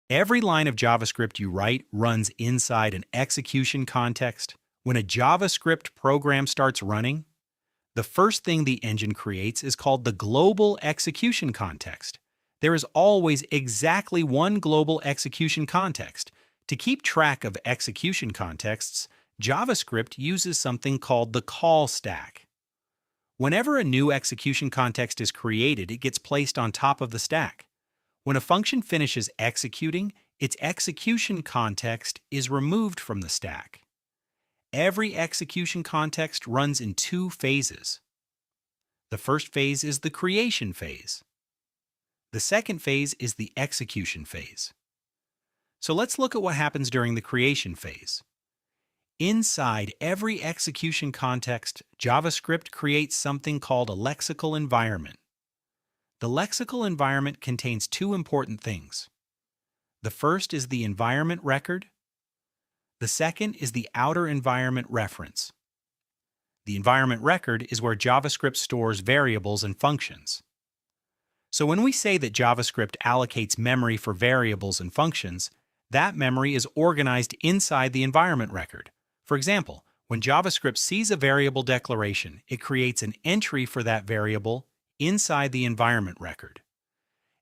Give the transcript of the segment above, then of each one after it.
Every line of JavaScript you write runs inside an execution context. When a JavaScript program starts running, the first thing the engine creates is called the global execution context. There is always exactly one global execution context. To keep track of execution contexts, JavaScript uses something called the call stack. Whenever a new execution context is created, it gets placed on top of the stack. When a function finishes executing, its execution context is removed from the stack. Every execution context runs in two phases. The first phase is the creation phase. The second phase is the execution phase. So let's look at what happens during the creation phase. Inside every execution context, JavaScript creates something called a lexical environment. The lexical environment contains two important things. The first is the environment record. The second is the outer environment reference. The environment record is where JavaScript stores variables and functions. So when we say that JavaScript allocates memory for variables and functions, that memory is organized inside the environment record. For example, when JavaScript sees a variable declaration, it creates an entry for that variable inside the environment record.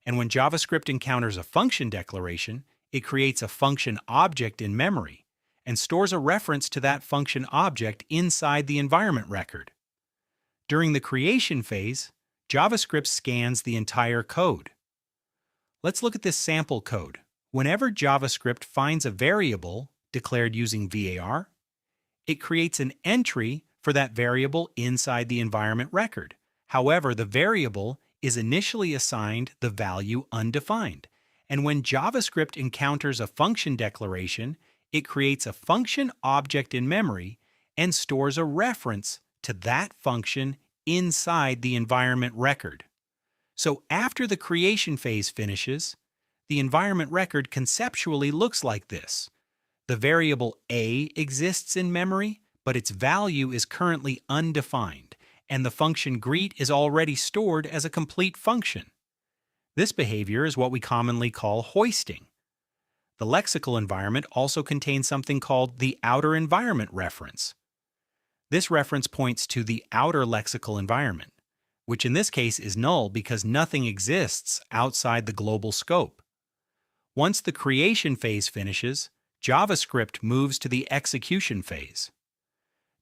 And when JavaScript encounters a function declaration, it creates a function object in memory and stores a reference to that function object inside the environment record. During the creation phase, JavaScript scans the entire code. Let's look at this sample code. Whenever JavaScript finds a variable declared using var, it creates an entry for that variable inside the environment record. However, the variable is initially assigned the value undefined. And when JavaScript encounters a function declaration, it creates a function object in memory and stores a reference to that function inside the environment record. So after the creation phase finishes, the environment record conceptually looks like this. The variable a exists in memory, but its value is currently undefined, and the function greet is already stored as a complete function. This behavior is what we commonly call hoisting. The lexical environment also contains something called the outer environment reference. This reference points to the outer lexical environment, which in this case is null because nothing exists outside the global scope. Once the creation phase finishes, JavaScript moves to the execution phase.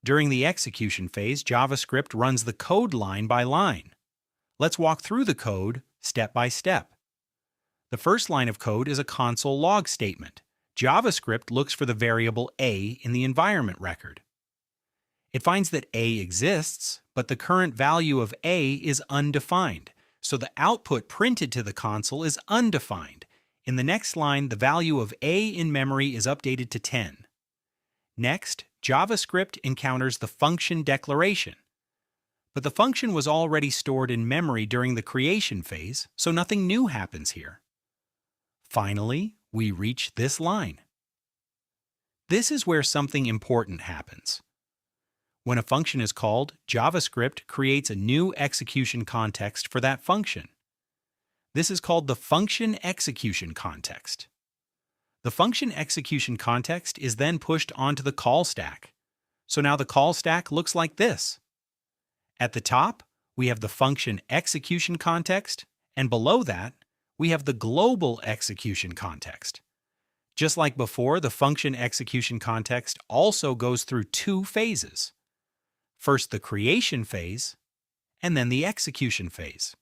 During the execution phase, JavaScript runs the code line by line. Let's walk through the code step by step. The first line of code is a console log statement. JavaScript looks for the variable a in the environment record. It finds that a exists, but the current value of a is undefined, so the output printed to the console is undefined. In the next line, the value of a in memory is updated to 10. Next, JavaScript encounters the function declaration. But the function was already stored in memory during the creation phase, so nothing new happens here. Finally, we reach this line. This is where something important happens. When a function is called, JavaScript creates a new execution context for that function. This is called the function execution context. The function execution context is then pushed onto the call stack. So now the call stack looks like this. At the top, we have the function execution context, and below that, we have the global execution context. Just like before, the function execution context also goes through two phases. First the creation phase, and then the execution phase.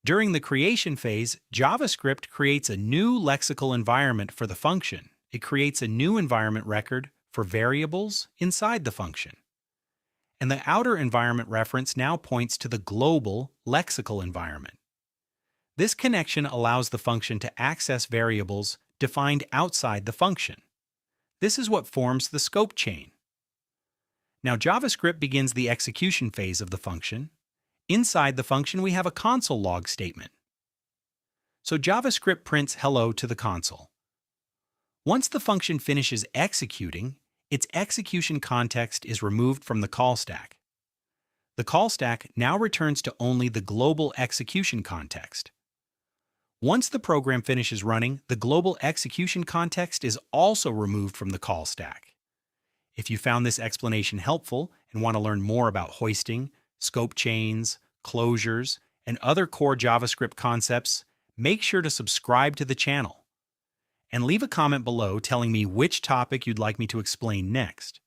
During the creation phase, JavaScript creates a new lexical environment for the function. It creates a new environment record for variables inside the function. And the outer environment reference now points to the global lexical environment. This connection allows the function to access variables defined outside the function. This is what forms the scope chain. Now JavaScript begins the execution phase of the function. Inside the function, we have a console log statement. So JavaScript prints hello to the console. Once the function finishes executing, its execution context is removed from the call stack. The call stack now returns to only the global execution context. Once the program finishes running, the global execution context is also removed from the call stack. If you found this explanation helpful and want to learn more about hoisting, scope chains, closures, and other core JavaScript concepts, make sure to subscribe to the channel. And leave a comment below telling me which topic you'd like me to explain next.